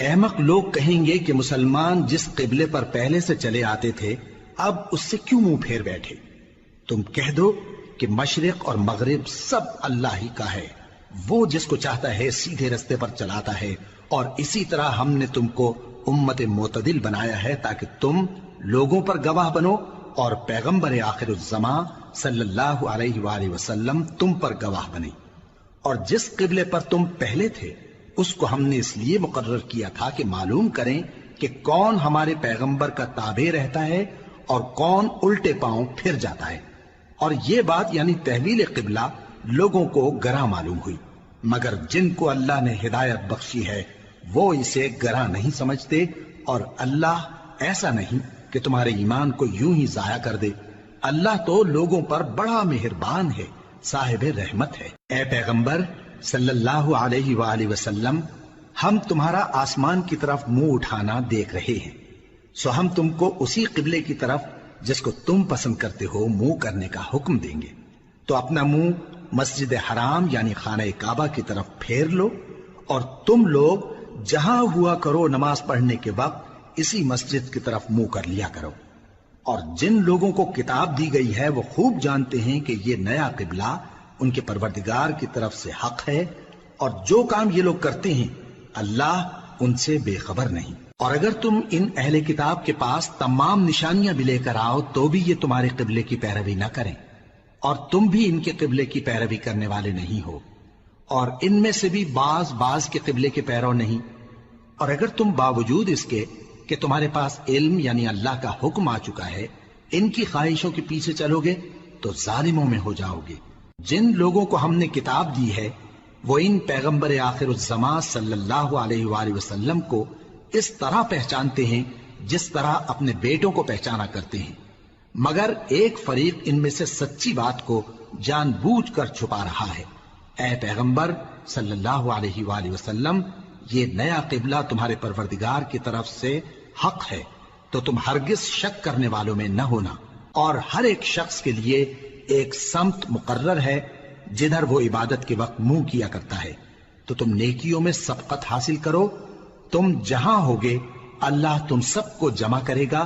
احمق لوگ کہیں گے کہ مسلمان جس قبلے پر پہلے سے چلے آتے تھے اب اس سے کیوں منہ پھیر بیٹھے؟ تم کہہ دو کہ مشرق اور مغرب سب اللہ ہی کا ہے، وہ جس کو چاہتا ہے سیدھے رستے پر چلاتا ہے، اور اسی طرح ہم نے تم کو امت معتدل بنایا ہے تاکہ تم لوگوں پر گواہ بنو اور پیغمبر آخر الزمان صلی اللہ علیہ وآلہ وسلم تم پر گواہ بنے۔ اور جس قبلے پر تم پہلے تھے اس کو ہم نے اس لیے مقرر کیا تھا کہ معلوم کریں کہ کون ہمارے پیغمبر کا تابع رہتا ہے اور کون الٹے پاؤں پھر جاتا ہے۔ اور یہ بات یعنی تحویل قبلہ لوگوں کو گراں معلوم ہوئی، مگر جن کو اللہ نے ہدایت بخشی ہے وہ اسے گراں نہیں سمجھتے، اور اللہ ایسا نہیں کہ تمہارے ایمان کو یوں ہی ضائع کر دے۔ اللہ تو لوگوں پر بڑا مہربان ہے، صاحب رحمت ہے۔ اے پیغمبر صلی اللہ علیہ وآلہ وسلم، ہم تمہارا آسمان کی طرف منہ اٹھانا دیکھ رہے ہیں، سو ہم تم کو اسی قبلے کی طرف جس کو تم پسند کرتے ہو منہ کرنے کا حکم دیں گے۔ تو اپنا منہ مسجد حرام یعنی خانہ کعبہ کی طرف پھیر لو، اور تم لوگ جہاں ہوا کرو نماز پڑھنے کے وقت اسی مسجد کی طرف منہ کر لیا کرو۔ اور جن لوگوں کو کتاب دی گئی ہے وہ خوب جانتے ہیں کہ یہ نیا قبلہ ان کے پروردگار کی طرف سے حق ہے، اور جو کام یہ لوگ کرتے ہیں اللہ ان سے بے خبر نہیں۔ اور اگر تم ان اہل کتاب کے پاس تمام نشانیاں بھی لے کر آؤ تو بھی یہ تمہارے قبلے کی پیروی نہ کریں، اور تم بھی ان کے قبلے کی پیروی کرنے والے نہیں ہو، اور ان میں سے بھی بعض کے قبلے کے پیرو نہیں۔ اور اگر تم باوجود اس کے کہ تمہارے پاس علم یعنی اللہ کا حکم آ چکا ہے ان کی خواہشوں کے پیچھے چلو گے تو ظالموں میں ہو جاؤ گے۔ جن لوگوں کو ہم نے کتاب دی ہے وہ ان پیغمبر آخر الزمان صلی اللہ علیہ وآلہ وسلم کو اس طرح پہچانتے ہیں جس طرح اپنے بیٹوں کو پہچانا کرتے ہیں، مگر ایک فریق ان میں سے سچی بات کو جان بوجھ کر چھپا رہا ہے۔ اے پیغمبر صلی اللہ علیہ وآلہ وسلم، یہ نیا قبلہ تمہارے پروردگار کی طرف سے حق ہے، تو تم ہرگز شک کرنے والوں میں نہ ہونا، اور ہر ایک شخص کے لیے ایک سمت مقرر ہے جدھر وہ عبادت کے وقت منہ کیا کرتا ہے، تو تم نیکیوں میں سبقت حاصل کرو۔ تم جہاں ہوگے اللہ تم سب کو جمع کرے گا،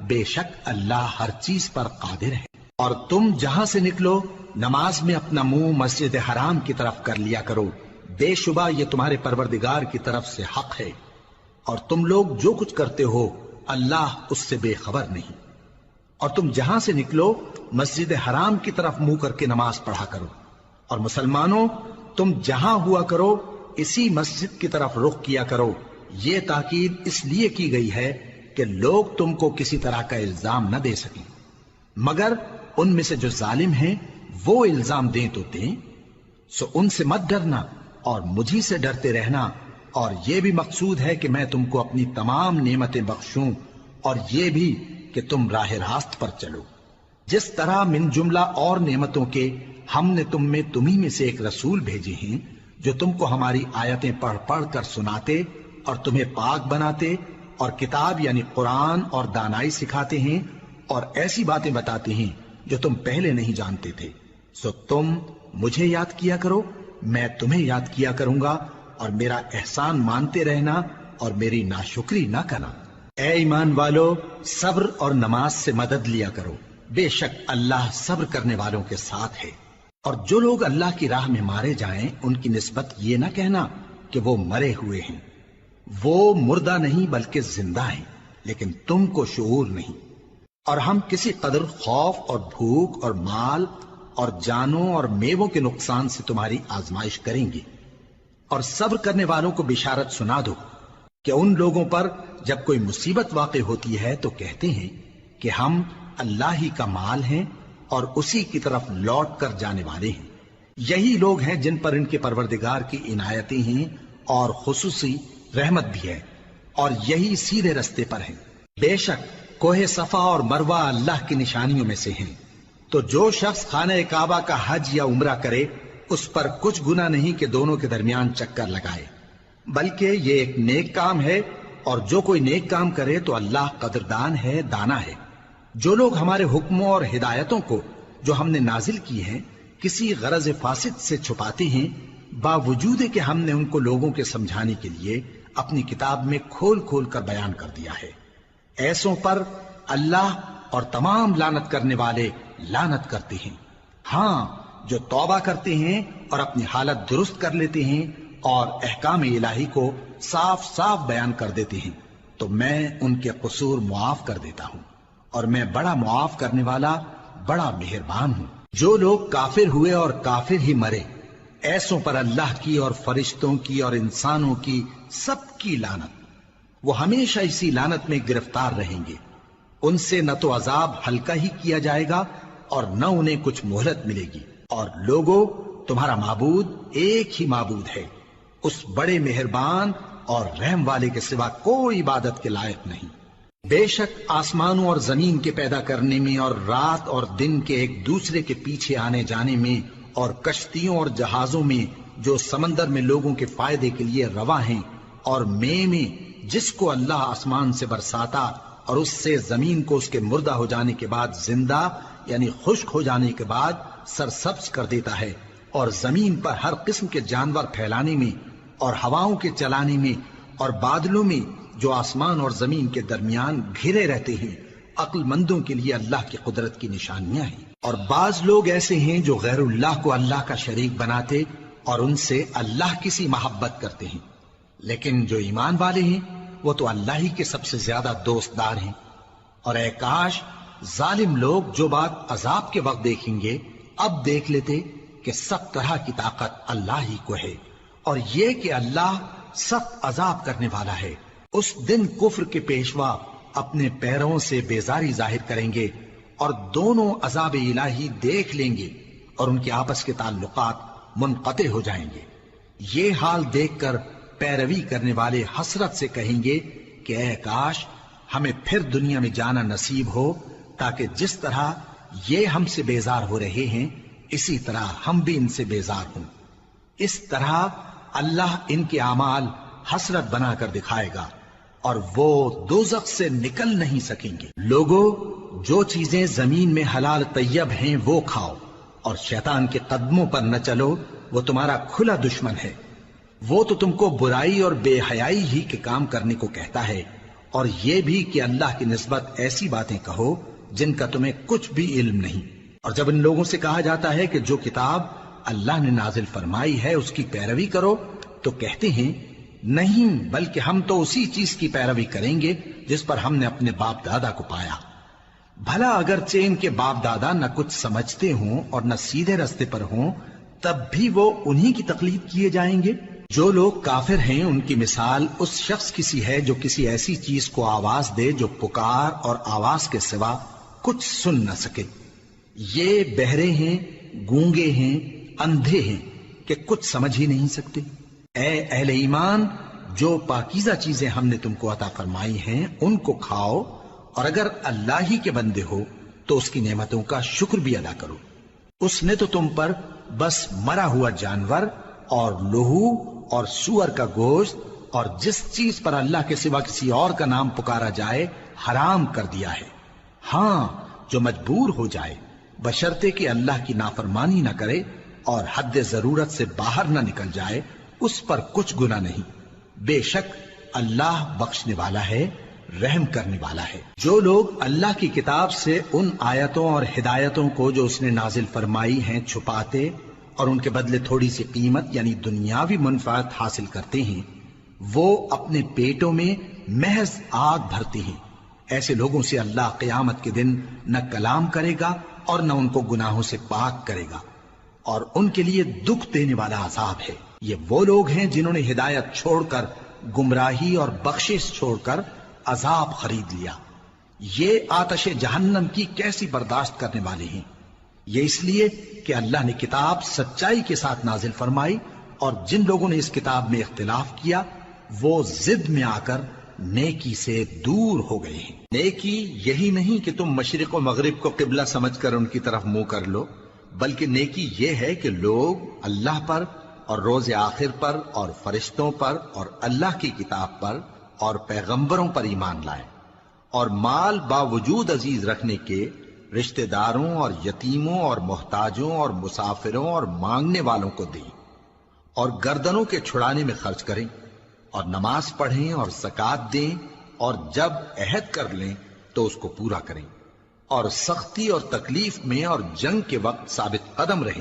بے شک اللہ ہر چیز پر قادر ہے۔ اور تم جہاں سے نکلو نماز میں اپنا منہ مسجد حرام کی طرف کر لیا کرو، بے شبہ یہ تمہارے پروردگار کی طرف سے حق ہے، اور تم لوگ جو کچھ کرتے ہو اللہ اس سے بے خبر نہیں۔ اور تم جہاں سے نکلو مسجد حرام کی طرف منہ کر کے نماز پڑھا کرو، اور مسلمانوں تم جہاں ہوا کرو اسی مسجد کی طرف رخ کیا کرو۔ یہ تاکید اس لیے کی گئی ہے کہ لوگ تم کو کسی طرح کا الزام نہ دے سکیں، مگر ان میں سے جو ظالم ہیں وہ الزام دیں تو دیں، سو ان سے مت ڈرنا اور مجھی سے ڈرتے رہنا، اور یہ بھی مقصود ہے کہ میں تم کو اپنی تمام نعمتیں بخشوں، اور یہ بھی کہ تم راہ راست پر چلو۔ جس طرح من جملہ اور نعمتوں کے ہم نے تمہیں میں سے ایک رسول بھیجے ہیں جو تم کو ہماری آیتیں پڑھ پڑھ کر سناتے اور تمہیں پاک بناتے، اور کتاب یعنی قرآن اور دانائی سکھاتے ہیں، اور ایسی باتیں بتاتے ہیں جو تم پہلے نہیں جانتے تھے، سو تم مجھے یاد کیا کرو، میں تمہیں یاد کیا کروں گا، اور میرا احسان مانتے رہنا اور میری ناشکری نہ کرنا۔ اے ایمان والو، صبر اور نماز سے مدد لیا کرو، بے شک اللہ صبر کرنے والوں کے ساتھ ہے۔ اور جو لوگ اللہ کی راہ میں مارے جائیں ان کی نسبت یہ نہ کہنا کہ وہ مرے ہوئے ہیں، وہ مردہ نہیں بلکہ زندہ ہیں، لیکن تم کو شعور نہیں۔ اور ہم کسی قدر خوف اور بھوک اور مال اور جانوں اور میووں کے نقصان سے تمہاری آزمائش کریں گے، اور صبر کرنے والوں کو بشارت سنا دو کہ ان لوگوں پر جب کوئی مصیبت واقع ہوتی ہے تو کہتے ہیں کہ ہم اللہ ہی کا مال ہیں اور اسی کی طرف لوٹ کر جانے والے ہیں۔ یہی لوگ ہیں جن پر ان کے پروردگار کی عنایتیں ہیں اور خصوصی رحمت بھی ہے، اور یہی سیدھے رستے پر ہیں۔ بے شک کوہ صفا اور مروہ اللہ کی نشانیوں میں سے ہیں، تو جو شخص خانہ کعبہ کا حج یا عمرہ کرے اس پر کچھ گناہ نہیں کہ دونوں کے درمیان چکر لگائے، بلکہ یہ ایک نیک کام ہے، اور جو کوئی نیک کام کرے تو اللہ قدردان ہے، دانا ہے۔ جو لوگ ہمارے حکموں اور ہدایتوں کو جو ہم نے نازل کی ہیں کسی غرض فاسد سے چھپاتے ہیں، باوجود کہ ہم نے ان کو لوگوں کے سمجھانے کے لیے اپنی کتاب میں کھول کھول کر بیان کر دیا ہے۔ ایسوں پر اللہ اور تمام لعنت کرنے والے لعنت کرتے ہیں۔ ہاں، جو توبہ کرتے ہیں اور اپنی حالت درست کر لیتے ہیں اور احکام الہی کو صاف صاف بیان کر دیتے ہیں تو میں ان کے قصور معاف کر دیتا ہوں، اور میں بڑا معاف کرنے والا، بڑا مہربان ہوں۔ جو لوگ کافر ہوئے اور کافر ہی مرے، ایسوں پر اللہ کی اور فرشتوں کی اور انسانوں کی سب کی لعنت، وہ ہمیشہ اسی لعنت میں گرفتار رہیں گے۔ ان سے نہ تو عذاب ہلکا ہی کیا جائے گا اور نہ انہیں کچھ مہلت ملے گی۔ اور لوگوں، تمہارا معبود ایک ہی معبود ہے، اس بڑے مہربان اور رحم والے کے سوا کوئی عبادت کے لائق نہیں۔ بے شک آسمانوں اور زمین کے پیدا کرنے میں اور رات اور دن کے ایک دوسرے کے پیچھے آنے جانے میں اور کشتیوں اور جہازوں میں جو سمندر میں لوگوں کے فائدے کے لیے رواں ہیں، اور میں جس کو اللہ آسمان سے برساتا اور اس سے زمین کو اس کے مردہ ہو جانے کے بعد زندہ یعنی خشک ہو جانے کے بعد سرسبز کر دیتا ہے، اور زمین پر ہر قسم کے جانور پھیلانے میں اور ہواؤں کے چلانے میں اور بادلوں میں جو آسمان اور زمین کے درمیان گھرے رہتے ہیں، عقل مندوں کے لیے اللہ کی قدرت کی نشانیاں ہیں۔ اور بعض لوگ ایسے ہیں جو غیر اللہ کو اللہ کا شریک بناتے اور ان سے اللہ کی سی محبت کرتے ہیں، لیکن جو ایمان والے ہیں وہ تو اللہ ہی کے سب سے زیادہ دوست دار ہیں۔ اور اے کاش ظالم لوگ جو بات عذاب کے وقت دیکھیں گے اب دیکھ لیتے کہ سب طرح کی طاقت اللہ ہی کو ہے، اور یہ کہ اللہ سخت عذاب کرنے والا ہے۔ اس دن کفر کے پیشوا اپنے پیروں سے بیزاری ظاہر کریں گے اور دونوں عذاب الہی دیکھ لیں گے اور ان کے آپس کے تعلقات منقطع ہو جائیں گے۔ یہ حال دیکھ کر پیروی کرنے والے حسرت سے کہیں گے کہ اے کاش ہمیں پھر دنیا میں جانا نصیب ہو، تاکہ جس طرح یہ ہم سے بیزار ہو رہے ہیں اسی طرح ہم بھی ان سے بیزار ہوں۔ اس طرح اللہ ان کے اعمال حسرت بنا کر دکھائے گا اور وہ دوزخ سے نکل نہیں سکیں گے۔ لوگوں، جو چیزیں زمین میں حلال طیب ہیں وہ کھاؤ، اور شیطان کے قدموں پر نہ چلو، وہ تمہارا کھلا دشمن ہے۔ وہ تو تم کو برائی اور بے حیائی ہی کے کام کرنے کو کہتا ہے، اور یہ بھی کہ اللہ کی نسبت ایسی باتیں کہو جن کا تمہیں کچھ بھی علم نہیں۔ اور جب ان لوگوں سے کہا جاتا ہے کہ جو کتاب اللہ نے نازل فرمائی ہے اس کی پیروی کرو، تو کہتے ہیں نہیں، بلکہ ہم تو اسی چیز کی پیروی کریں گے جس پر ہم نے اپنے باپ دادا کو پایا۔ بھلا اگرچہ ان کے باپ دادا نہ کچھ سمجھتے ہوں اور نہ سیدھے رستے پر ہوں، تب بھی وہ انہی کی تقلید کیے جائیں گے۔ جو لوگ کافر ہیں ان کی مثال اس شخص کی سی ہے جو کسی ایسی چیز کو آواز دے جو پکار اور آواز کے سوا کچھ سن نہ سکے۔ یہ بہرے ہیں، گونگے ہیں، اندھے ہیں کہ کچھ سمجھ ہی نہیں سکتے۔ اے اہل ایمان، جو پاکیزہ چیزیں ہم نے تم کو عطا فرمائی ہیں ان کو کھاؤ، اور اگر اللہ ہی کے بندے ہو تو اس کی نعمتوں کا شکر بھی ادا کرو۔ اس نے تو تم پر بس مرا ہوا جانور اور لہو اور سور کا گوشت اور جس چیز پر اللہ کے سوا کسی اور کا نام پکارا جائے حرام کر دیا ہے۔ ہاں، جو مجبور ہو جائے بشرطے کہ اللہ کی نافرمانی نہ کرے اور حد ضرورت سے باہر نہ نکل جائے، اس پر کچھ گناہ نہیں۔ بے شک اللہ بخشنے والا ہے، رحم کرنے والا ہے۔ جو لوگ اللہ کی کتاب سے ان آیتوں اور ہدایتوں کو جو اس نے نازل فرمائی ہیں چھپاتے اور ان کے بدلے تھوڑی سی قیمت یعنی دنیاوی منفعت حاصل کرتے ہیں، وہ اپنے پیٹوں میں محض آگ بھرتے ہیں۔ ایسے لوگوں سے اللہ قیامت کے دن نہ کلام کرے گا اور نہ ان کو گناہوں سے پاک کرے گا، اور ان کے لیے دکھ دینے والا عذاب ہے۔ یہ وہ لوگ ہیں جنہوں نے ہدایت چھوڑ کر گمراہی اور بخشش چھوڑ کر عذاب خرید لیا۔ یہ آتش جہنم کی کیسی برداشت کرنے والے ہیں۔ یہ اس لیے کہ اللہ نے کتاب سچائی کے ساتھ نازل فرمائی، اور جن لوگوں نے اس کتاب میں اختلاف کیا وہ ضد میں آ کر نیکی سے دور ہو گئے ہیں۔ نیکی یہی نہیں کہ تم مشرق و مغرب کو قبلہ سمجھ کر ان کی طرف منہ کر لو، بلکہ نیکی یہ ہے کہ لوگ اللہ پر اور روز آخر پر اور فرشتوں پر اور اللہ کی کتاب پر اور پیغمبروں پر ایمان لائیں، اور مال باوجود عزیز رکھنے کے رشتہ داروں اور یتیموں اور محتاجوں اور مسافروں اور مانگنے والوں کو دیں، اور گردنوں کے چھڑانے میں خرچ کریں، اور نماز پڑھیں اور زکات دیں، اور جب عہد کر لیں تو اس کو پورا کریں، اور سختی اور تکلیف میں اور جنگ کے وقت ثابت قدم رہیں۔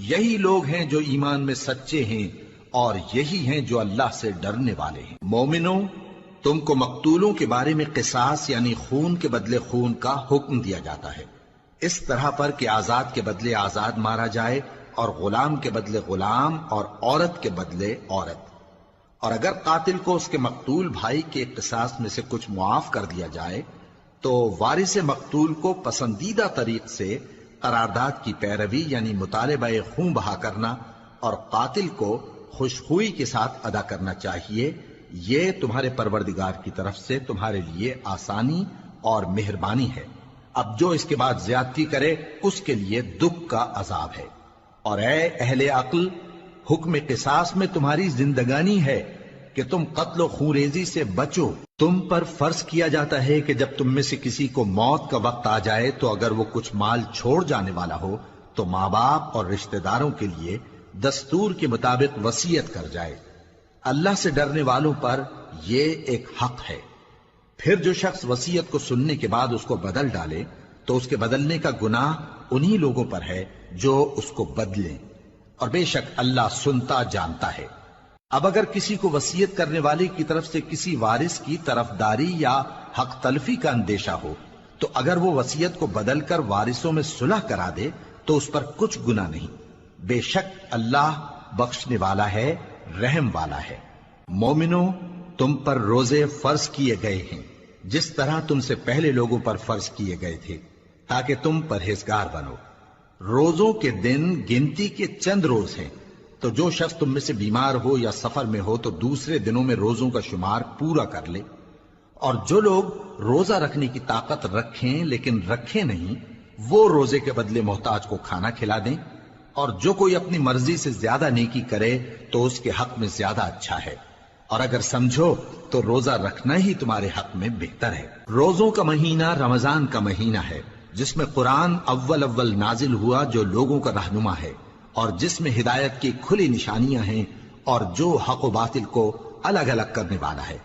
یہی لوگ ہیں جو ایمان میں سچے ہیں، اور یہی ہیں جو اللہ سے ڈرنے والے ہیں۔ مومنوں، تم کو مقتولوں کے بارے میں قصاص یعنی خون کے بدلے خون کا حکم دیا جاتا ہے، اس طرح پر کہ آزاد کے بدلے آزاد مارا جائے، اور غلام کے بدلے غلام، اور عورت کے بدلے عورت۔ اور اگر قاتل کو اس کے مقتول بھائی کے قصاص میں سے کچھ معاف کر دیا جائے تو وارث مقتول کو پسندیدہ طریق سے قرارداد کی پیروی یعنی مطالبہ خون بہا کرنا اور قاتل کو خوشخوئی کے ساتھ ادا کرنا چاہیے۔ یہ تمہارے پروردگار کی طرف سے تمہارے لیے آسانی اور مہربانی ہے۔ اب جو اس کے بعد زیادتی کرے اس کے لیے دکھ کا عذاب ہے۔ اور اے اہل عقل، حکم قصاص میں تمہاری زندگانی ہے کہ تم قتل و خونریزی سے بچو۔ تم پر فرض کیا جاتا ہے کہ جب تم میں سے کسی کو موت کا وقت آ جائے تو اگر وہ کچھ مال چھوڑ جانے والا ہو تو ماں باپ اور رشتہ داروں کے لیے دستور کے مطابق وصیت کر جائے۔ اللہ سے ڈرنے والوں پر یہ ایک حق ہے۔ پھر جو شخص وصیت کو سننے کے بعد اس کو بدل ڈالے تو اس کے بدلنے کا گناہ انہی لوگوں پر ہے جو اس کو بدلیں، اور بے شک اللہ سنتا جانتا ہے۔ اب اگر کسی کو وصیت کرنے والے کی طرف سے کسی وارث کی طرفداری یا حق تلفی کا اندیشہ ہو تو اگر وہ وصیت کو بدل کر وارثوں میں صلح کرا دے تو اس پر کچھ گناہ نہیں، بے شک اللہ بخشنے والا ہے، رحم والا ہے۔ مومنوں، تم پر روزے فرض کیے گئے ہیں جس طرح تم سے پہلے لوگوں پر فرض کیے گئے تھے تاکہ تم پرہیزگار بنو۔ روزوں کے دن گنتی کے چند روز ہیں، تو جو شخص تم میں سے بیمار ہو یا سفر میں ہو تو دوسرے دنوں میں روزوں کا شمار پورا کر لے۔ اور جو لوگ روزہ رکھنے کی طاقت رکھیں لیکن رکھیں نہیں، وہ روزے کے بدلے محتاج کو کھانا کھلا دیں۔ اور جو کوئی اپنی مرضی سے زیادہ نیکی کرے تو اس کے حق میں زیادہ اچھا ہے، اور اگر سمجھو تو روزہ رکھنا ہی تمہارے حق میں بہتر ہے۔ روزوں کا مہینہ رمضان کا مہینہ ہے جس میں قرآن اول نازل ہوا جو لوگوں کا رہنما ہے اور جس میں ہدایت کی کھلی نشانیاں ہیں اور جو حق و باطل کو الگ الگ کرنے والا ہے۔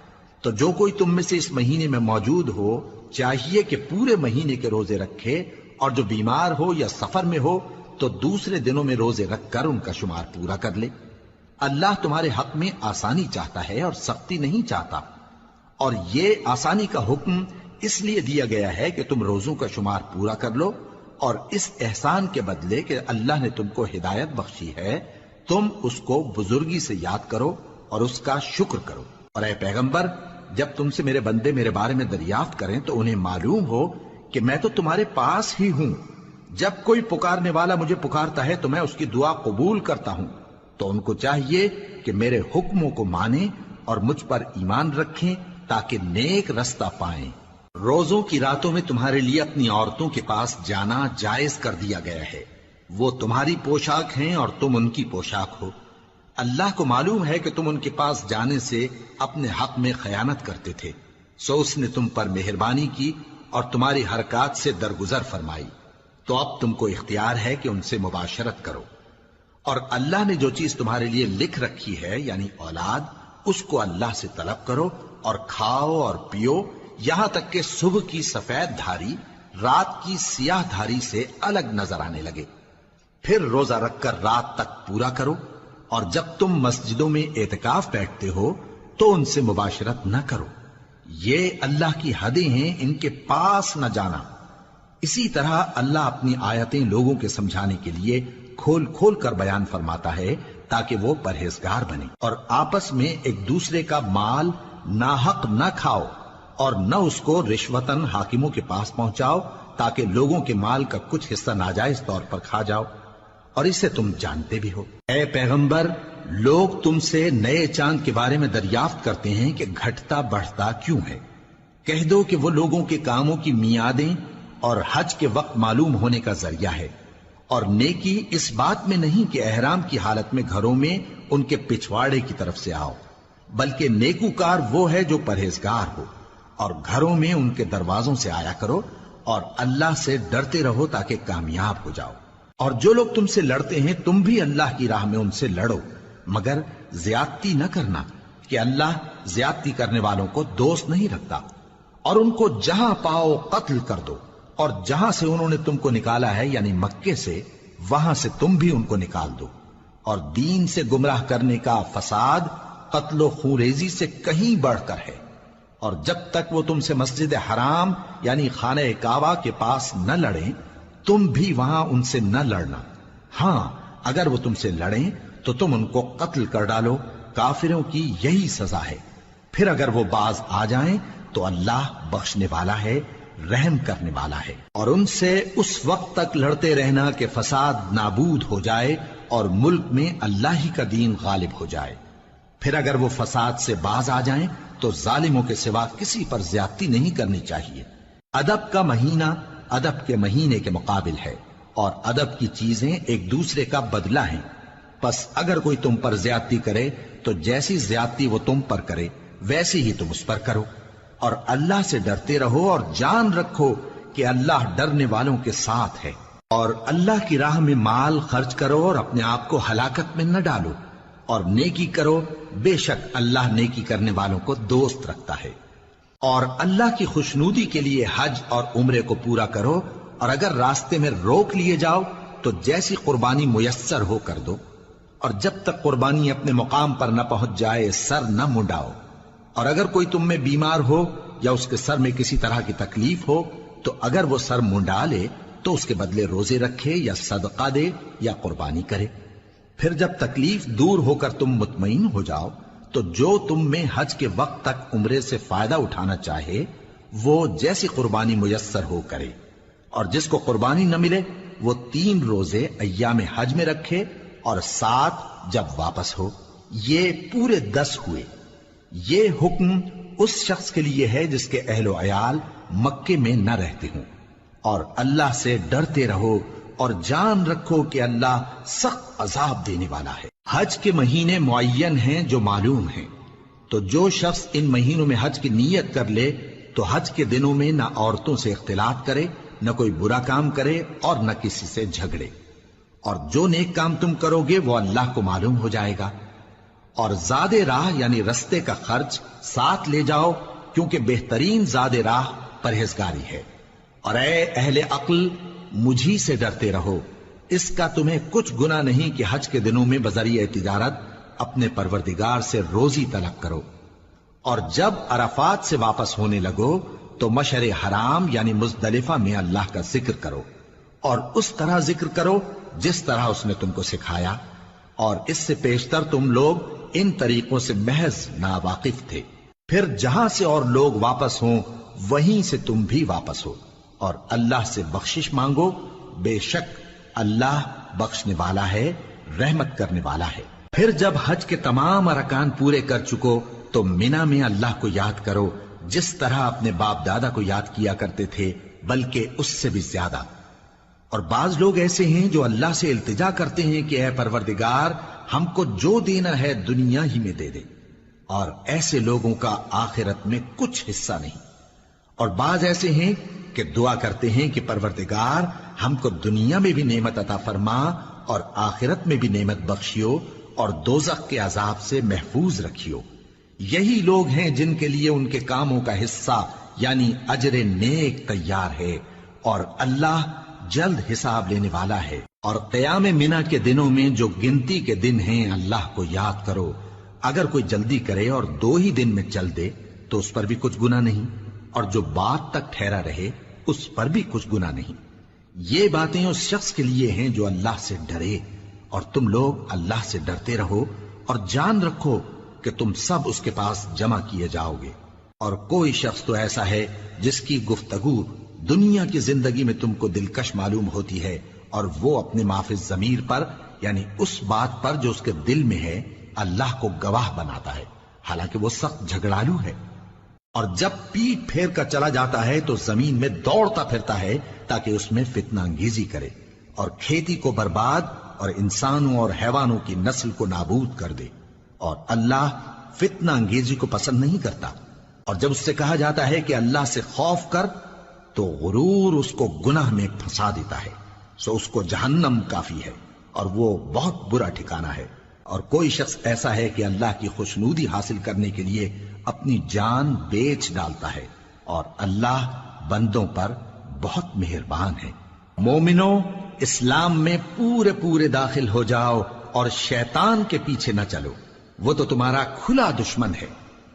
تو جو کوئی تم میں سے اس مہینے میں موجود ہو چاہیے کہ پورے مہینے کے روزے رکھے، اور جو بیمار ہو یا سفر میں ہو تو دوسرے دنوں میں روزے رکھ کر ان کا شمار پورا کر لے۔ اللہ تمہارے حق میں آسانی چاہتا ہے اور سختی نہیں چاہتا، اور یہ آسانی کا حکم اس لیے دیا گیا ہے کہ تم روزوں کا شمار پورا کر لو، اور اس احسان کے بدلے کہ اللہ نے تم کو ہدایت بخشی ہے تم اس کو بزرگی سے یاد کرو اور اس کا شکر کرو۔ اور اے پیغمبر، جب تم سے میرے بندے میرے بارے میں دریافت کریں تو انہیں معلوم ہو کہ میں تو تمہارے پاس ہی ہوں۔ جب کوئی پکارنے والا مجھے پکارتا ہے تو میں اس کی دعا قبول کرتا ہوں، تو ان کو چاہیے کہ میرے حکموں کو مانیں اور مجھ پر ایمان رکھیں تاکہ نیک رستہ پائیں۔ روزوں کی راتوں میں تمہارے لیے اپنی عورتوں کے پاس جانا جائز کر دیا گیا ہے، وہ تمہاری پوشاک ہیں اور تم ان کی پوشاک ہو۔ اللہ کو معلوم ہے کہ تم ان کے پاس جانے سے اپنے حق میں خیانت کرتے تھے، سو اس نے تم پر مہربانی کی اور تمہاری حرکات سے درگزر فرمائی، تو اب تم کو اختیار ہے کہ ان سے مباشرت کرو۔ اور اللہ نے جو چیز تمہارے لیے لکھ رکھی ہے یعنی اولاد، اس کو اللہ سے طلب کرو اور کھاؤ اور پیو یہاں تک کہ صبح کی سفید دھاری رات کی سیاہ دھاری سے الگ نظر آنے لگے، پھر روزہ رکھ کر رات تک پورا کرو۔ اور جب تم مسجدوں میں اعتکاف بیٹھتے ہو تو ان سے مباشرت نہ کرو، یہ اللہ کی حدیں ہیں، ان کے پاس نہ جانا۔ اسی طرح اللہ اپنی آیتیں لوگوں کے سمجھانے کے لیے کھول کھول کر بیان فرماتا ہے تاکہ وہ پرہیزگار بنے۔ اور آپس میں ایک دوسرے کا مال ناحق نہ کھاؤ اور نہ اس کو رشوتاً حاکموں کے پاس پہنچاؤ تاکہ لوگوں کے مال کا کچھ حصہ ناجائز طور پر کھا جاؤ، اور اسے تم جانتے بھی ہو۔ اے پیغمبر، لوگ تم سے نئے چاند کے بارے میں دریافت کرتے ہیں کہ گھٹتا بڑھتا کیوں ہے۔ کہہ دو کہ وہ لوگوں کے کاموں کی میعادیں اور حج کے وقت معلوم ہونے کا ذریعہ ہے، اور نیکی اس بات میں نہیں کہ احرام کی حالت میں گھروں میں ان کے پچھواڑے کی طرف سے آؤ، بلکہ نیکوکار وہ ہے جو پرہیزگار ہو، اور گھروں میں ان کے دروازوں سے آیا کرو اور اللہ سے ڈرتے رہو تاکہ کامیاب ہو جاؤ۔ اور جو لوگ تم سے لڑتے ہیں تم بھی اللہ کی راہ میں ان سے لڑو، مگر زیادتی نہ کرنا، کہ اللہ زیادتی کرنے والوں کو دوست نہیں رکھتا، اور ان کو جہاں پاؤ قتل کر دو، اور جہاں سے انہوں نے تم کو نکالا ہے یعنی مکے سے، وہاں سے تم بھی ان کو نکال دو۔ اور دین سے گمراہ کرنے کا فساد قتل و خونریزی سے کہیں بڑھ کر ہے، اور جب تک وہ تم سے مسجد حرام یعنی خانہ کعبہ کے پاس نہ لڑیں، تم بھی وہاں ان سے نہ لڑنا۔ ہاں اگر وہ تم سے لڑیں تو تم ان کو قتل کر ڈالو، کافروں کی یہی سزا ہے۔ پھر اگر وہ باز آ جائیں تو اللہ بخشنے والا ہے، رحم کرنے والا ہے۔ اور ان سے اس وقت تک لڑتے رہنا کہ فساد نابود ہو جائے اور ملک میں اللہ ہی کا دین غالب ہو جائے۔ پھر اگر وہ فساد سے باز آ جائیں تو ظالموں کے سوا کسی پر زیادتی نہیں کرنی چاہیے۔ ادب کا مہینہ ادب کے مہینے کے مقابل ہے، اور ادب کی چیزیں ایک دوسرے کا بدلہ ہیں۔ پس اگر کوئی تم پر زیادتی کرے تو جیسی زیادتی وہ تم پر کرے ویسی ہی تم اس پر کرو، اور اللہ سے ڈرتے رہو اور جان رکھو کہ اللہ ڈرنے والوں کے ساتھ ہے۔ اور اللہ کی راہ میں مال خرچ کرو اور اپنے آپ کو ہلاکت میں نہ ڈالو، اور نیکی کرو، بے شک اللہ نیکی کرنے والوں کو دوست رکھتا ہے۔ اور اللہ کی خوشنودی کے لیے حج اور عمرے کو پورا کرو، اور اگر راستے میں روک لیے جاؤ تو جیسی قربانی میسر ہو کر دو، اور جب تک قربانی اپنے مقام پر نہ پہنچ جائے سر نہ منڈاؤ۔ اور اگر کوئی تم میں بیمار ہو یا اس کے سر میں کسی طرح کی تکلیف ہو تو اگر وہ سر منڈا لے تو اس کے بدلے روزے رکھے یا صدقہ دے یا قربانی کرے۔ پھر جب تکلیف دور ہو کر تم مطمئن ہو جاؤ تو جو تم میں حج کے وقت تک عمرے سے فائدہ اٹھانا چاہے وہ جیسی قربانی میسر ہو کرے، اور جس کو قربانی نہ ملے وہ 3 روزے ایام حج میں رکھے اور 7 جب واپس ہو، یہ پورے 10 ہوئے۔ یہ حکم اس شخص کے لیے ہے جس کے اہل و عیال مکے میں نہ رہتے ہوں۔ اور اللہ سے ڈرتے رہو اور جان رکھو کہ اللہ سخت عذاب دینے والا ہے۔ حج کے مہینے معین ہیں جو معلوم ہیں، تو جو شخص ان مہینوں میں حج کی نیت کر لے تو حج کے دنوں میں نہ عورتوں سے اختلاط کرے، نہ کوئی برا کام کرے اور نہ کسی سے جھگڑے۔ اور جو نیک کام تم کرو گے وہ اللہ کو معلوم ہو جائے گا۔ اور زاد راہ یعنی رستے کا خرچ ساتھ لے جاؤ، کیونکہ بہترین زاد راہ پرہیزگاری ہے۔ اور اے اہل عقل، مجھی سے ڈرتے رہو، اس کا تمہیں کچھ گناہ نہیں کہ حج کے دنوں میں بذریعہ تجارت اپنے پروردگار سے روزی طلب کرو۔ اور جب عرفات سے واپس ہونے لگو تو مشعر حرام یعنی مزدلفہ میں اللہ کا ذکر کرو، اور اس طرح ذکر کرو جس طرح اس نے تم کو سکھایا، اور اس سے پیشتر تم لوگ ان طریقوں سے محض ناواقف تھے۔ پھر جہاں سے اور لوگ واپس ہوں وہیں سے تم بھی واپس ہو، اور اللہ سے بخشش مانگو، بے شک اللہ بخشنے والا ہے، رحمت کرنے والا ہے۔ پھر جب حج کے تمام ارکان پورے کر چکو تو مینا میں اللہ کو یاد کرو جس طرح اپنے باپ دادا کو یاد کیا کرتے تھے، بلکہ اس سے بھی زیادہ۔ اور بعض لوگ ایسے ہیں جو اللہ سے التجا کرتے ہیں کہ اے پروردگار، ہم کو جو دینا ہے دنیا ہی میں دے دے، اور ایسے لوگوں کا آخرت میں کچھ حصہ نہیں۔ اور بعض ایسے ہیں کہ دعا کرتے ہیں کہ پروردگار ہم کو دنیا میں بھی نعمت عطا فرما اور آخرت میں بھی نعمت بخشیو اور دوزخ کے عذاب سے محفوظ رکھیو۔ یہی لوگ ہیں جن کے لیے ان کے کاموں کا حصہ یعنی اجر نیک تیار ہے، اور اللہ جلد حساب لینے والا ہے۔ اور قیام منا کے دنوں میں جو گنتی کے دن ہیں اللہ کو یاد کرو۔ اگر کوئی جلدی کرے اور 2 ہی دن میں چل دے تو اس پر بھی کچھ گناہ نہیں، اور جو بات تک ٹھہرا رہے اس پر بھی کچھ گناہ نہیں۔ یہ باتیں اس شخص کے لیے ہیں جو اللہ سے ڈرے، اور تم لوگ اللہ سے ڈرتے رہو اور جان رکھو کہ تم سب اس کے پاس جمع کیے جاؤ گے۔ اور کوئی شخص تو ایسا ہے جس کی گفتگو دنیا کی زندگی میں تم کو دلکش معلوم ہوتی ہے، اور وہ اپنے معافی ضمیر پر یعنی اس بات پر جو اس کے دل میں ہے اللہ کو گواہ بناتا ہے، حالانکہ وہ سخت جھگڑالو ہے۔ اور جب پیٹ پھیر کر چلا جاتا ہے تو زمین میں دوڑتا پھرتا ہے تاکہ اس میں فتنہ انگیزی کرے اور کھیتی کو برباد اور انسانوں اور حیوانوں کی نسل کو نابود کر دے، اور اللہ فتنہ انگیزی کو پسند نہیں کرتا۔ اور جب اس سے کہا جاتا ہے کہ اللہ سے خوف کر تو غرور اس کو گناہ میں پھنسا دیتا ہے، سو اس کو جہنم کافی ہے اور وہ بہت برا ٹھکانہ ہے۔ اور کوئی شخص ایسا ہے کہ اللہ کی خوشنودی حاصل کرنے کے لیے اپنی جان بیچ ڈالتا ہے، اور اللہ بندوں پر بہت مہربان ہے۔ مومنو، اسلام میں پورے پورے داخل ہو جاؤ اور شیطان کے پیچھے نہ چلو، وہ تو تمہارا کھلا دشمن ہے۔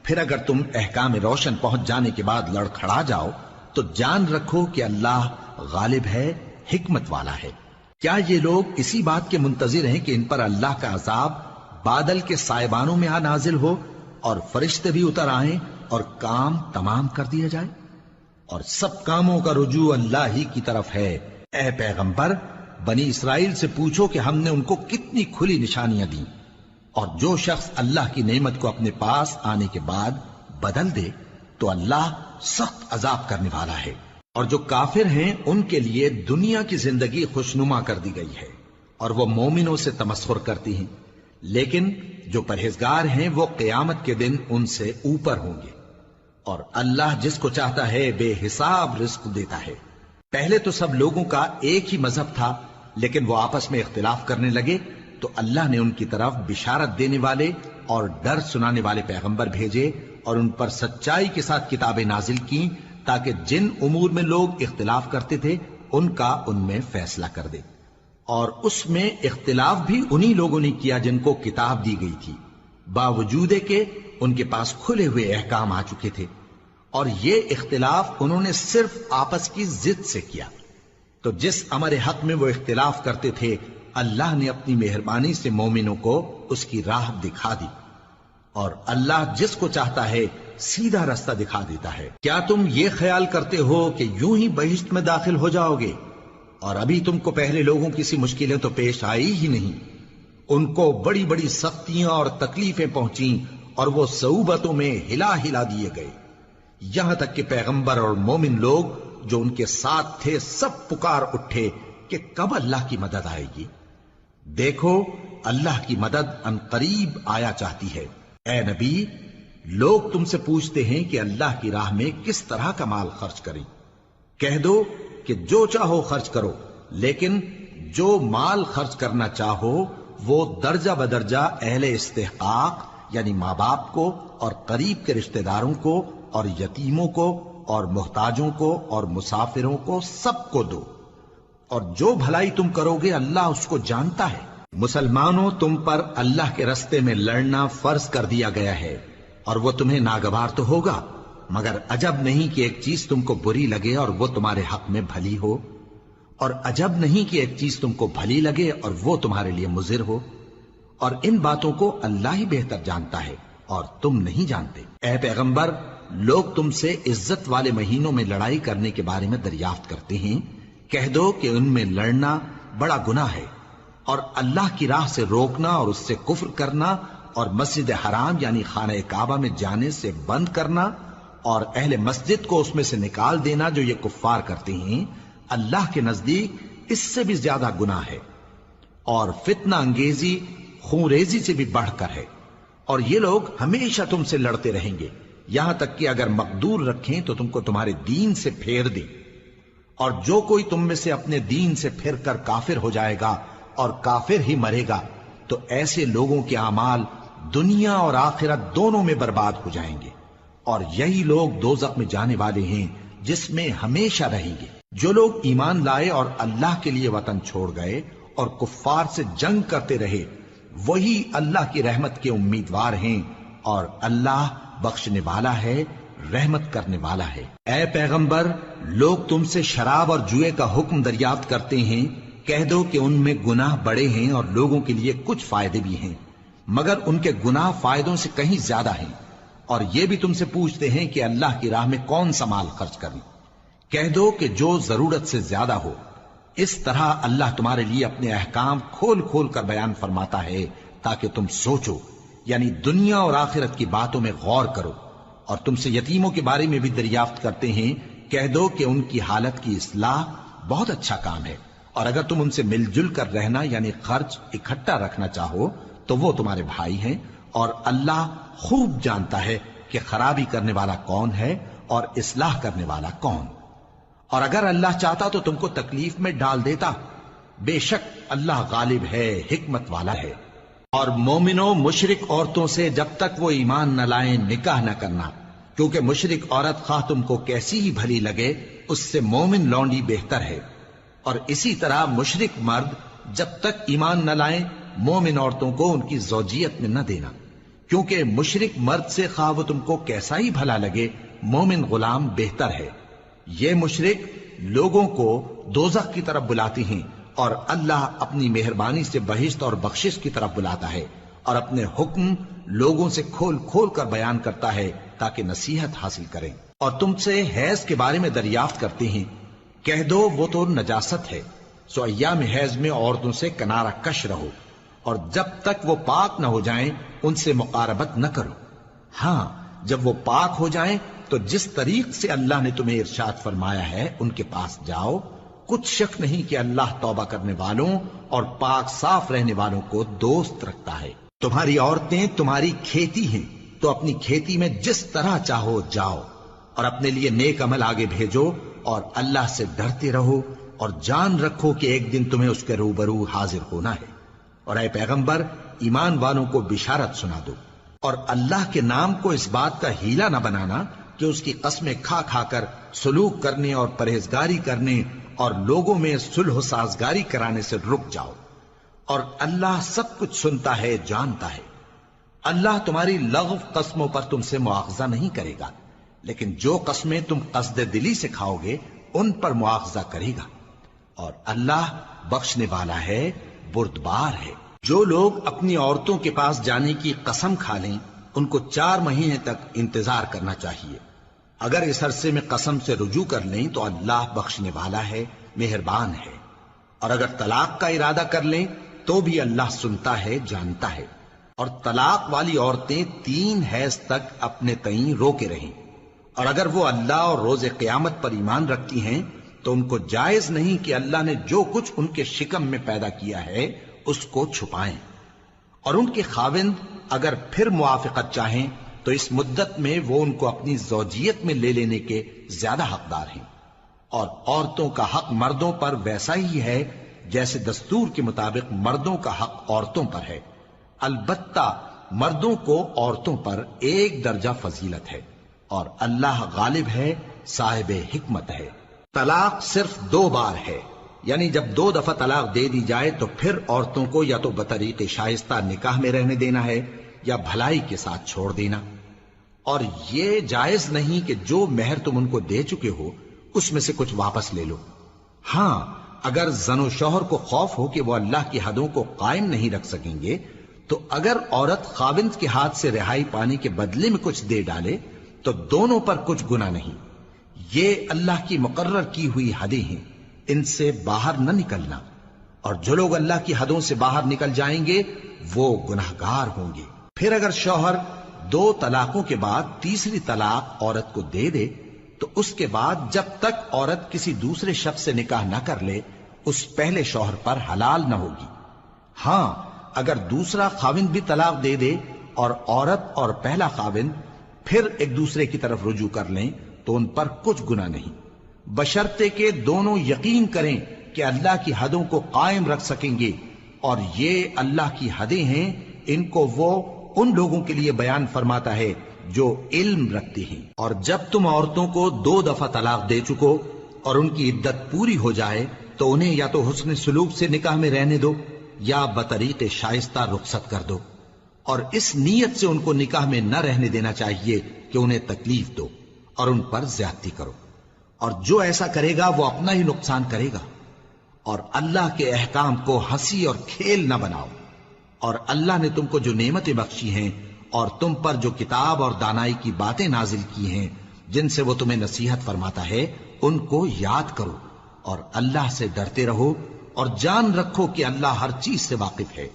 پھر اگر تم احکام روشن پہنچ جانے کے بعد لڑکھڑا جاؤ تو جان رکھو کہ اللہ غالب ہے، حکمت والا ہے۔ کیا یہ لوگ اسی بات کے منتظر ہیں کہ ان پر اللہ کا عذاب بادل کے سائبانوں میں نازل ہو اور فرشتے بھی اتر آئیں اور کام تمام کر دیا جائے؟ اور سب کاموں کا رجوع اللہ ہی کی طرف ہے۔ اے پیغمبر، بنی اسرائیل سے پوچھو کہ ہم نے ان کو کتنی کھلی نشانیاں دیں، اور جو شخص اللہ کی نعمت کو اپنے پاس آنے کے بعد بدل دے تو اللہ سخت عذاب کرنے والا ہے۔ اور جو کافر ہیں ان کے لیے دنیا کی زندگی خوشنما کر دی گئی ہے، اور وہ مومنوں سے تمسخر کرتی ہیں، لیکن جو پرہیزگار ہیں وہ قیامت کے دن ان سے اوپر ہوں گے۔ اور اللہ جس کو چاہتا ہے بے حساب رزق دیتا ہے۔ پہلے تو سب لوگوں کا ایک ہی مذہب تھا، لیکن وہ آپس میں اختلاف کرنے لگے تو اللہ نے ان کی طرف بشارت دینے والے اور ڈر سنانے والے پیغمبر بھیجے، اور ان پر سچائی کے ساتھ کتابیں نازل کی تاکہ جن امور میں لوگ اختلاف کرتے تھے ان کا ان میں فیصلہ کر دے۔ اور اس میں اختلاف بھی انہی لوگوں نے کیا جن کو کتاب دی گئی تھی، باوجود کہ ان کے پاس کھلے ہوئے احکام آ چکے تھے، اور یہ اختلاف انہوں نے صرف آپس کی ضد سے کیا۔ تو جس امر حق میں وہ اختلاف کرتے تھے اللہ نے اپنی مہربانی سے مومنوں کو اس کی راہ دکھا دی، اور اللہ جس کو چاہتا ہے سیدھا رستہ دکھا دیتا ہے۔ کیا تم یہ خیال کرتے ہو کہ یوں ہی بہشت میں داخل ہو جاؤ گے، اور ابھی تم کو پہلے لوگوں کی سی مشکلیں تو پیش آئی ہی نہیں؟ ان کو بڑی بڑی سختیاں اور تکلیفیں پہنچیں، اور وہ صعوبتوں میں ہلا ہلا دیے گئے، یہاں تک کہ پیغمبر اور مومن لوگ جو ان کے ساتھ تھے سب پکار اٹھے کہ کب اللہ کی مدد آئے گی۔ دیکھو اللہ کی مدد ان قریب آیا چاہتی ہے۔ اے نبی، لوگ تم سے پوچھتے ہیں کہ اللہ کی راہ میں کس طرح کا مال خرچ کریں۔ کہہ دو کہ جو چاہو خرچ کرو، لیکن جو مال خرچ کرنا چاہو وہ درجہ بدرجہ اہل استحقاق یعنی ماں باپ کو اور قریب کے رشتہ داروں کو اور یتیموں کو اور محتاجوں کو اور مسافروں کو سب کو دو، اور جو بھلائی تم کرو گے اللہ اس کو جانتا ہے۔ مسلمانوں، تم پر اللہ کے رستے میں لڑنا فرض کر دیا گیا ہے، اور وہ تمہیں ناگوار تو ہوگا، مگر عجب نہیں کہ ایک چیز تم کو بری لگے اور وہ تمہارے حق میں بھلی ہو، اور عجب نہیں کہ ایک چیز تم کو بھلی لگے اور وہ تمہارے لیے مضر ہو، اور ان باتوں کو اللہ ہی بہتر جانتا ہے اور تم نہیں جانتے۔ اے پیغمبر، لوگ تم سے عزت والے مہینوں میں لڑائی کرنے کے بارے میں دریافت کرتے ہیں، کہہ دو کہ ان میں لڑنا بڑا گناہ ہے، اور اللہ کی راہ سے روکنا اور اس سے کفر کرنا اور مسجد حرام یعنی خانہ کعبہ میں جانے سے بند کرنا اور اہل مسجد کو اس میں سے نکال دینا جو یہ کفار کرتے ہیں، اللہ کے نزدیک اس سے بھی زیادہ گناہ ہے، اور فتنہ انگیزی خونریزی سے بھی بڑھ کر ہے۔ اور یہ لوگ ہمیشہ تم سے لڑتے رہیں گے، یہاں تک کہ اگر مقدور رکھیں تو تم کو تمہارے دین سے پھیر دیں، اور جو کوئی تم میں سے اپنے دین سے پھر کر کافر ہو جائے گا اور کافر ہی مرے گا تو ایسے لوگوں کے اعمال دنیا اور آخرت دونوں میں برباد ہو جائیں گے، اور یہی لوگ دوزخ میں جانے والے ہیں جس میں ہمیشہ رہیں گے۔ جو لوگ ایمان لائے اور اللہ کے لیے وطن چھوڑ گئے اور کفار سے جنگ کرتے رہے وہی اللہ کی رحمت کے امیدوار ہیں، اور اللہ بخشنے والا ہے، رحمت کرنے والا ہے۔ اے پیغمبر، لوگ تم سے شراب اور جوئے کا حکم دریافت کرتے ہیں، کہہ دو کہ ان میں گناہ بڑے ہیں اور لوگوں کے لیے کچھ فائدے بھی ہیں، مگر ان کے گناہ فائدوں سے کہیں زیادہ ہیں۔ اور یہ بھی تم سے پوچھتے ہیں کہ اللہ کی راہ میں کون سا مال خرچ کریں، کہہ دو کہ جو ضرورت سے زیادہ ہو۔ اس طرح اللہ تمہارے لیے اپنے احکام کھول کھول کر بیان فرماتا ہے تاکہ تم سوچو، یعنی دنیا اور آخرت کی باتوں میں غور کرو۔ اور تم سے یتیموں کے بارے میں بھی دریافت کرتے ہیں، کہہ دو کہ ان کی حالت کی اصلاح بہت اچھا کام ہے، اور اگر تم ان سے مل جل کر رہنا یعنی خرچ اکٹھا رکھنا چاہو تو وہ تمہارے بھائی ہیں، اور اللہ خوب جانتا ہے کہ خرابی کرنے والا کون ہے اور اصلاح کرنے والا کون۔ اور اگر اللہ چاہتا تو تم کو تکلیف میں ڈال دیتا، بے شک اللہ غالب ہے، حکمت والا ہے۔ اور مومنوں مشرک عورتوں سے جب تک وہ ایمان نہ لائیں نکاح نہ کرنا، کیونکہ مشرک عورت خواہ تم کو کیسی ہی بھلی لگے اس سے مومن لونڈی بہتر ہے۔ اور اسی طرح مشرک مرد جب تک ایمان نہ لائیں مومن عورتوں کو ان کی زوجیت میں نہ دینا، کیونکہ مشرک مرد سے خواہ وہ تم کو کیسا ہی بھلا لگے مومن غلام بہتر ہے۔ یہ مشرک لوگوں کو دوزخ کی طرف بلاتی ہیں، اور اللہ اپنی مہربانی سے بہشت اور بخشش کی طرف بلاتا ہے، اور اپنے حکم لوگوں سے کھول کھول کر بیان کرتا ہے تاکہ نصیحت حاصل کریں۔ اور تم سے حیض کے بارے میں دریافت کرتے ہیں، کہہ دو وہ تو نجاست ہے، سو ایام حیض میں عورتوں سے کنارہ کش رہو، اور جب تک وہ پاک نہ ہو جائیں ان سے مقاربت نہ کرو۔ ہاں جب وہ پاک ہو جائیں تو جس طریق سے اللہ نے تمہیں ارشاد فرمایا ہے ان کے پاس جاؤ، کچھ شک نہیں کہ اللہ توبہ کرنے والوں اور پاک صاف رہنے والوں کو دوست رکھتا ہے۔ تمہاری عورتیں تمہاری کھیتی ہیں، تو اپنی کھیتی میں جس طرح چاہو جاؤ، اور اپنے لیے نیک عمل آگے بھیجو، اور اللہ سے ڈرتے رہو، اور جان رکھو کہ ایک دن تمہیں اس کے روبرو حاضر ہونا ہے۔ اور اے پیغمبر ایمان والوں کو بشارت سنا دو، اور اللہ کے نام کو اس بات کا ہیلا نہ بنانا کہ اس کی قسمیں کھا کھا کر سلوک کرنے اور پرہیزگاری کرنے اور لوگوں میں صلح و سازگاری کرانے سے رک جاؤ، اور اللہ سب کچھ سنتا ہے جانتا ہے۔ اللہ تمہاری لغو قسموں پر تم سے مواخذہ نہیں کرے گا، لیکن جو قسمیں تم قصد دلی سے کھاؤ گے ان پر مواخذہ کرے گا، اور اللہ بخشنے والا ہے بردبار ہے۔ جو لوگ اپنی عورتوں کے پاس جانے کی قسم کھا لیں ان کو 4 مہینے تک انتظار کرنا چاہیے۔ اگر اس عرصے میں قسم سے رجوع کر لیں تو اللہ بخشنے والا ہے، مہربان ہے، اور اگر طلاق کا ارادہ کر لیں تو بھی اللہ سنتا ہے جانتا ہے۔ اور طلاق والی عورتیں 3 حیض تک اپنے تئیں روکے رہیں، اور اگر وہ اللہ اور روز قیامت پر ایمان رکھتی ہیں تو ان کو جائز نہیں کہ اللہ نے جو کچھ ان کے شکم میں پیدا کیا ہے اس کو چھپائیں، اور ان کے خاوند اگر پھر موافقت چاہیں تو اس مدت میں وہ ان کو اپنی زوجیت میں لے لینے کے زیادہ حقدار ہیں۔ اور عورتوں کا حق مردوں پر ویسا ہی ہے جیسے دستور کے مطابق مردوں کا حق عورتوں پر ہے، البتہ مردوں کو عورتوں پر 1 درجہ فضیلت ہے، اور اللہ غالب ہے، صاحب حکمت ہے۔ طلاق صرف 2 بار ہے، یعنی جب 2 دفعہ طلاق دے دی جائے تو پھر عورتوں کو یا تو بطریق شائستہ نکاح میں رہنے دینا ہے یا بھلائی کے ساتھ چھوڑ دینا، اور یہ جائز نہیں کہ جو مہر تم ان کو دے چکے ہو اس میں سے کچھ واپس لے لو۔ ہاں اگر زن و شوہر کو خوف ہو کہ وہ اللہ کی حدوں کو قائم نہیں رکھ سکیں گے تو اگر عورت خاوند کے ہاتھ سے رہائی پانے کے بدلے میں کچھ دے ڈالے تو دونوں پر کچھ گناہ نہیں۔ یہ اللہ کی مقرر کی ہوئی حدیں ہیں، ان سے باہر نہ نکلنا، اور جو لوگ اللہ کی حدوں سے باہر نکل جائیں گے وہ گناہگار ہوں گے۔ پھر اگر شوہر 2 طلاقوں کے بعد تیسری طلاق عورت کو دے دے تو اس کے بعد جب تک عورت کسی دوسرے شخص سے نکاح نہ کر لے اس پہلے شوہر پر حلال نہ ہوگی۔ ہاں اگر دوسرا خاوند بھی طلاق دے دے اور عورت اور پہلا خاوند پھر ایک دوسرے کی طرف رجوع کر لیں تو ان پر کچھ گناہ نہیں، بشرطے کہ دونوں یقین کریں کہ اللہ کی حدوں کو قائم رکھ سکیں گے، اور یہ اللہ کی حدیں ہیں، ان کو وہ ان لوگوں کے لیے بیان فرماتا ہے جو علم رکھتے ہیں۔ اور جب تم عورتوں کو 2 دفعہ طلاق دے چکو اور ان کی عدت پوری ہو جائے تو انہیں یا تو حسن سلوک سے نکاح میں رہنے دو یا بطریق شائستہ رخصت کر دو، اور اس نیت سے ان کو نکاح میں نہ رہنے دینا چاہیے کہ انہیں تکلیف دو اور ان پر زیادتی کرو، اور جو ایسا کرے گا وہ اپنا ہی نقصان کرے گا۔ اور اللہ کے احکام کو ہنسی اور کھیل نہ بناؤ، اور اللہ نے تم کو جو نعمتیں بخشی ہیں اور تم پر جو کتاب اور دانائی کی باتیں نازل کی ہیں جن سے وہ تمہیں نصیحت فرماتا ہے ان کو یاد کرو، اور اللہ سے ڈرتے رہو، اور جان رکھو کہ اللہ ہر چیز سے واقف ہے۔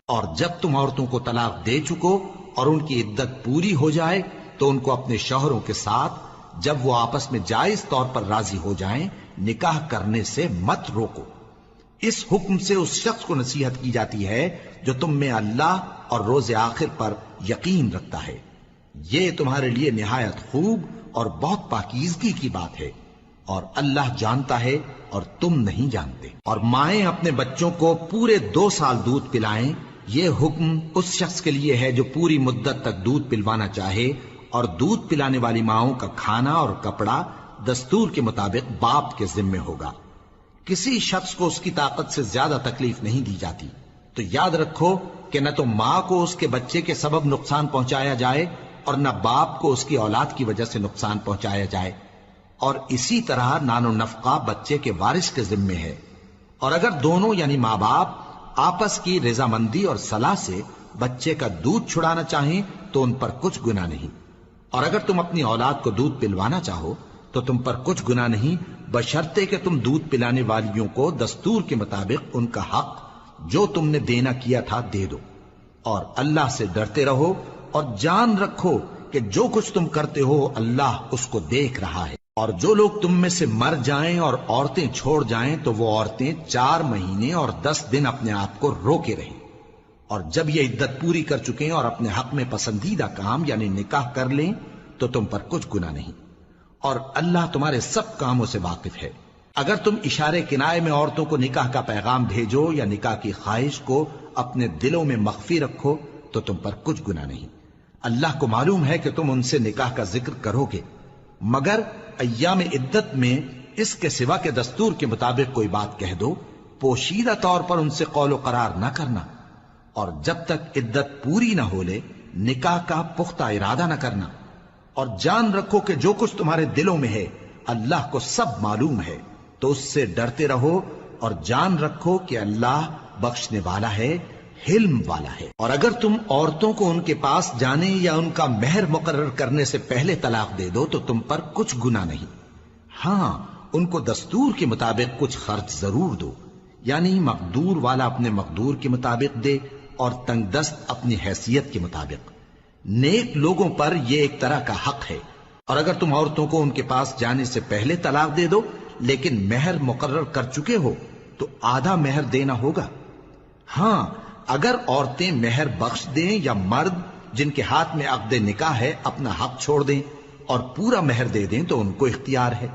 اور جب تم عورتوں کو طلاق دے چکو اور ان کی عدت پوری ہو جائے تو ان کو اپنے شوہروں کے ساتھ جب وہ آپس میں جائز طور پر راضی ہو جائیں نکاح کرنے سے مت روکو۔ اس حکم سے اس شخص کو نصیحت کی جاتی ہے جو تم میں اللہ اور روز آخر پر یقین رکھتا ہے، یہ تمہارے لیے نہایت خوب اور بہت پاکیزگی کی بات ہے، اور اللہ جانتا ہے اور تم نہیں جانتے۔ اور مائیں اپنے بچوں کو پورے 2 سال دودھ پلائیں یہ حکم اس شخص کے لیے ہے جو پوری مدت تک دودھ پلوانا چاہے، اور دودھ پلانے والی ماؤں کا کھانا اور کپڑا دستور کے مطابق باپ کے ذمے ہوگا۔ کسی شخص کو اس کی طاقت سے زیادہ تکلیف نہیں دی جاتی، تو یاد رکھو کہ نہ تو ماں کو اس کے بچے کے سبب نقصان پہنچایا جائے اور نہ باپ کو اس کی اولاد کی وجہ سے نقصان پہنچایا جائے، اور اسی طرح نان و نفقہ بچے کے وارث کے ذمے ہے۔ اور اگر دونوں یعنی ماں باپ آپس کی رضامندی اور صلاح سے بچے کا دودھ چھڑانا چاہیں تو ان پر کچھ گناہ نہیں، اور اگر تم اپنی اولاد کو دودھ پلوانا چاہو تو تم پر کچھ گناہ نہیں، بشرطے کہ تم دودھ پلانے والیوں کو دستور کے مطابق ان کا حق جو تم نے دینا کیا تھا دے دو، اور اللہ سے ڈرتے رہو اور جان رکھو کہ جو کچھ تم کرتے ہو اللہ اس کو دیکھ رہا ہے۔ اور جو لوگ تم میں سے مر جائیں اور عورتیں چھوڑ جائیں تو وہ عورتیں 4 مہینے اور 10 دن اپنے آپ کو روکے رہیں، اور جب یہ عدت پوری کر چکیں اور اپنے حق میں پسندیدہ کام یعنی نکاح کر لیں تو تم پر کچھ گناہ نہیں، اور اللہ تمہارے سب کاموں سے واقف ہے۔ اگر تم اشارے کنائے میں عورتوں کو نکاح کا پیغام بھیجو یا نکاح کی خواہش کو اپنے دلوں میں مخفی رکھو تو تم پر کچھ گناہ نہیں۔ اللہ کو معلوم ہے کہ تم ان سے نکاح کا ذکر کرو گے، مگر ایام عدت میں اس کے سوا کے دستور کے مطابق کوئی بات کہہ دو، پوشیدہ طور پر ان سے قول و قرار نہ کرنا، اور جب تک عدت پوری نہ ہو لے نکاح کا پختہ ارادہ نہ کرنا، اور جان رکھو کہ جو کچھ تمہارے دلوں میں ہے اللہ کو سب معلوم ہے، تو اس سے ڈرتے رہو اور جان رکھو کہ اللہ بخشنے والا ہے، حلم والا ہے۔ اور اگر تم عورتوں کو ان کے پاس جانے یا ان کا مہر مقرر کرنے سے پہلے طلاق دے دو تو تم پر کچھ گناہ نہیں، ہاں ان کو دستور کے مطابق کچھ خرچ ضرور دو، یعنی مقدور والا اپنے مقدور کے مطابق دے اور تنگ دست اپنی حیثیت کے مطابق۔ نیک لوگوں پر یہ ایک طرح کا حق ہے۔ اور اگر تم عورتوں کو ان کے پاس جانے سے پہلے طلاق دے دو لیکن مہر مقرر کر چکے ہو تو آدھا مہر دینا ہوگا۔ ہاں اگر عورتیں مہر بخش دیں یا مرد جن کے ہاتھ میں عقد نکاح ہے اپنا حق چھوڑ دیں اور پورا مہر دے دیں تو ان کو اختیار ہے،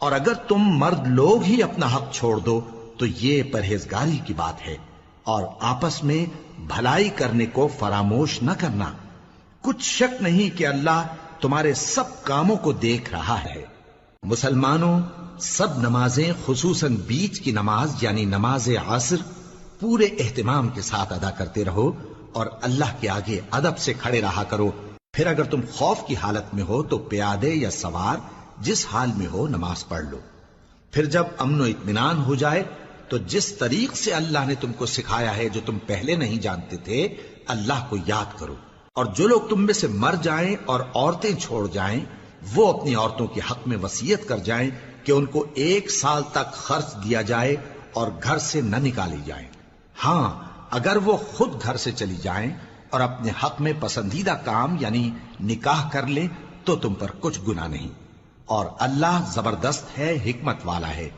اور اگر تم مرد لوگ ہی اپنا حق چھوڑ دو تو یہ پرہیزگاری کی بات ہے، اور آپس میں بھلائی کرنے کو فراموش نہ کرنا۔ کچھ شک نہیں کہ اللہ تمہارے سب کاموں کو دیکھ رہا ہے۔ مسلمانوں، سب نمازیں خصوصاً بیچ کی نماز یعنی نماز عصر پورے اہتمام کے ساتھ ادا کرتے رہو اور اللہ کے آگے ادب سے کھڑے رہا کرو۔ پھر اگر تم خوف کی حالت میں ہو تو پیادے یا سوار جس حال میں ہو نماز پڑھ لو۔ پھر جب امن و اطمینان ہو جائے تو جس طریق سے اللہ نے تم کو سکھایا ہے جو تم پہلے نہیں جانتے تھے اللہ کو یاد کرو۔ اور جو لوگ تم میں سے مر جائیں اور عورتیں چھوڑ جائیں وہ اپنی عورتوں کے حق میں وصیت کر جائیں کہ ان کو 1 سال تک خرچ دیا جائے اور گھر سے نہ نکالی جائیں، ہاں اگر وہ خود گھر سے چلی جائیں اور اپنے حق میں پسندیدہ کام یعنی نکاح کر لیں تو تم پر کچھ گناہ نہیں، اور اللہ زبردست ہے، حکمت والا ہے۔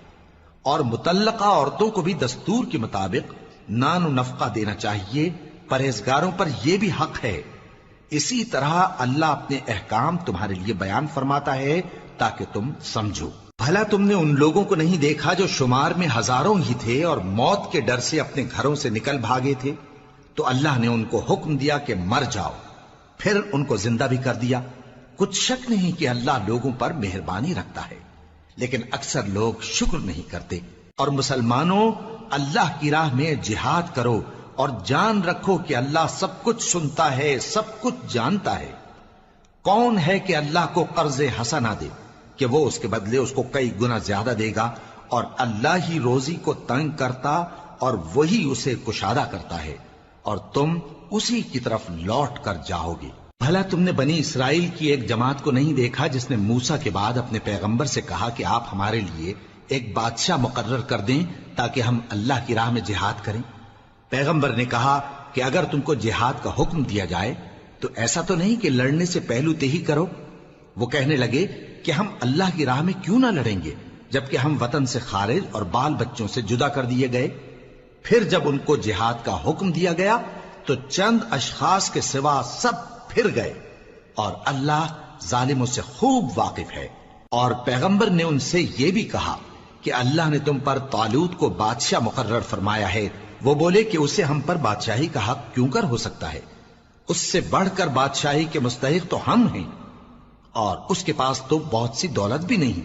اور مطلقہ عورتوں کو بھی دستور کے مطابق نان و نفقہ دینا چاہیے، پرہیزگاروں پر یہ بھی حق ہے۔ اسی طرح اللہ اپنے احکام تمہارے لیے بیان فرماتا ہے تاکہ تم سمجھو۔ بھلا تم نے ان لوگوں کو نہیں دیکھا جو شمار میں ہزاروں ہی تھے اور موت کے ڈر سے اپنے گھروں سے نکل بھاگے تھے، تو اللہ نے ان کو حکم دیا کہ مر جاؤ، پھر ان کو زندہ بھی کر دیا۔ کچھ شک نہیں کہ اللہ لوگوں پر مہربانی رکھتا ہے، لیکن اکثر لوگ شکر نہیں کرتے۔ اور مسلمانوں، اللہ کی راہ میں جہاد کرو اور جان رکھو کہ اللہ سب کچھ سنتا ہے، سب کچھ جانتا ہے۔ کون ہے کہ اللہ کو قرض حسنہ دے کہ وہ اس کے بدلے اس کو کئی گنا زیادہ دے گا، اور اللہ ہی روزی کو تنگ کرتا اور وہی اسے کشادہ کرتا ہے، اور تم اسی کی طرف لوٹ کر جاؤ گے۔ بھلا تم نے بنی اسرائیل کی ایک جماعت کو نہیں دیکھا جس نے موسیٰ کے بعد اپنے پیغمبر سے کہا کہ آپ ہمارے لیے ایک بادشاہ مقرر کر دیں تاکہ ہم اللہ کی راہ میں جہاد کریں؟ پیغمبر نے کہا کہ اگر تم کو جہاد کا حکم دیا جائے تو ایسا تو نہیں کہ لڑنے سے پہلو تہی کرو۔ وہ کہنے لگے کہ ہم اللہ کی راہ میں کیوں نہ لڑیں گے جبکہ ہم وطن سے خارج اور بال بچوں سے جدا کر دیے گئے۔ پھر جب ان کو جہاد کا حکم دیا گیا تو چند اشخاص کے سوا سب پھر گئے، اور اللہ ظالموں سے خوب واقف ہے۔ اور پیغمبر نے ان سے یہ بھی کہا کہ اللہ نے تم پر طالوت کو بادشاہ مقرر فرمایا ہے، وہ بولے کہ اسے ہم پر بادشاہی کا حق کیوں کر ہو سکتا ہے؟ اس سے بڑھ کر بادشاہی کے مستحق تو ہم ہیں، اور اس کے پاس تو بہت سی دولت بھی نہیں۔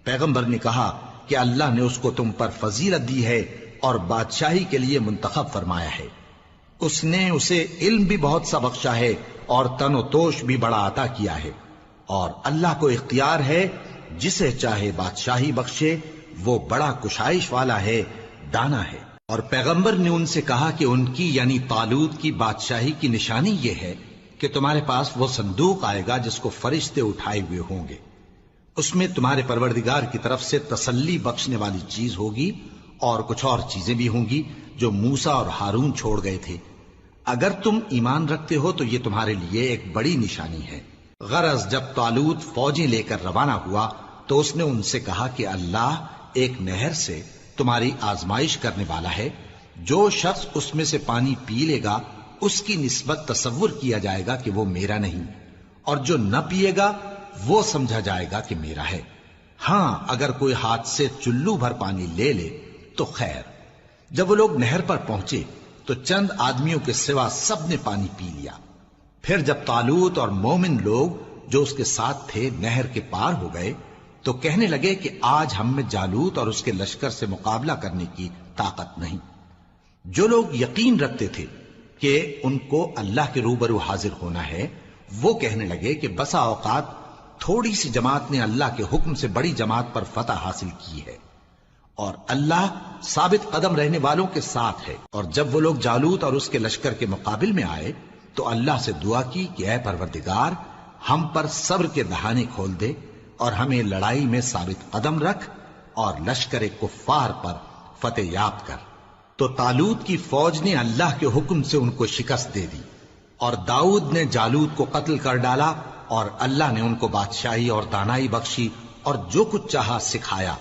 پیغمبر نے کہا کہ اللہ نے اس کو تم پر فضیلت دی ہے اور بادشاہی کے لیے منتخب فرمایا ہے۔ اس نے اسے علم بھی بہت سا بخشا ہے اور تن و توش بھی بڑا عطا کیا ہے، اور اللہ کو اختیار ہے جسے چاہے بادشاہی بخشے، وہ بڑا کشائش والا ہے، دانا ہے۔ اور پیغمبر نے ان سے کہا کہ ان کی یعنی طالوت کی بادشاہی کی نشانی یہ ہے کہ تمہارے پاس وہ صندوق آئے گا جس کو فرشتے اٹھائے ہوئے ہوں گے، اس میں تمہارے پروردگار کی طرف سے تسلی بخشنے والی چیز ہوگی اور کچھ اور چیزیں بھی ہوں گی جو موسیٰ اور ہارون چھوڑ گئے تھے۔ اگر تم ایمان رکھتے ہو تو یہ تمہارے لیے ایک بڑی نشانی ہے۔ غرض جب طالوت فوجیں لے کر روانہ ہوا تو اس نے ان سے کہا کہ اللہ ایک نہر سے تمہاری آزمائش کرنے والا ہے، جو شخص اس میں سے پانی پی لے گا اس کی نسبت تصور کیا جائے گا کہ وہ میرا نہیں، اور جو نہ پیے گا وہ سمجھا جائے گا کہ میرا ہے۔ ہاں اگر کوئی ہاتھ سے چلو بھر پانی لے لے تو خیر۔ جب وہ لوگ نہر پر پہنچے تو چند آدمیوں کے سوا سب نے پانی پی لیا۔ پھر جب طالوت اور مومن لوگ جو اس کے ساتھ تھے نہر کے پار ہو گئے تو کہنے لگے کہ آج ہم میں جالوت اور اس کے لشکر سے مقابلہ کرنے کی طاقت نہیں۔ جو لوگ یقین رکھتے تھے کہ ان کو اللہ کے روبرو حاضر ہونا ہے، وہ کہنے لگے کہ بسا اوقات تھوڑی سی جماعت نے اللہ کے حکم سے بڑی جماعت پر فتح حاصل کی ہے، اور اللہ ثابت قدم رہنے والوں کے ساتھ ہے۔ اور جب وہ لوگ جالوت اور اس کے لشکر کے مقابل میں آئے تو اللہ سے دعا کی کہ اے پروردگار، ہم پر صبر کے دہانے کھول دے اور ہمیں لڑائی میں ثابت قدم رکھ اور لشکر کفار پر فتح یاب کر۔ تو طالوت کی فوج نے اللہ کے حکم سے ان کو شکست دے دی، اور داؤد نے جالوت کو قتل کر ڈالا، اور اللہ نے ان کو بادشاہی اور دانائی بخشی اور جو کچھ چاہا سکھایا۔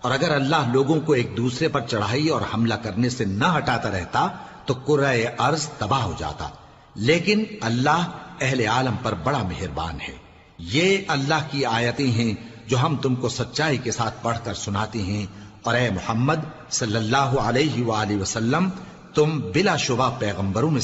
اور اگر اللہ لوگوں کو ایک دوسرے پر چڑھائی اور حملہ کرنے سے نہ ہٹاتا رہتا تو کرۂ ارض تباہ ہو جاتا، لیکن اللہ اہل عالم پر بڑا مہربان ہے۔ یہ اللہ کی آیتیں ہیں جو ہم تم کو سچائی کے ساتھ پڑھ کر سناتے ہیں، اور اے محمد صلی اللہ علیہ وآلہ وسلم، تم بلا شبہ پیغمبروں میں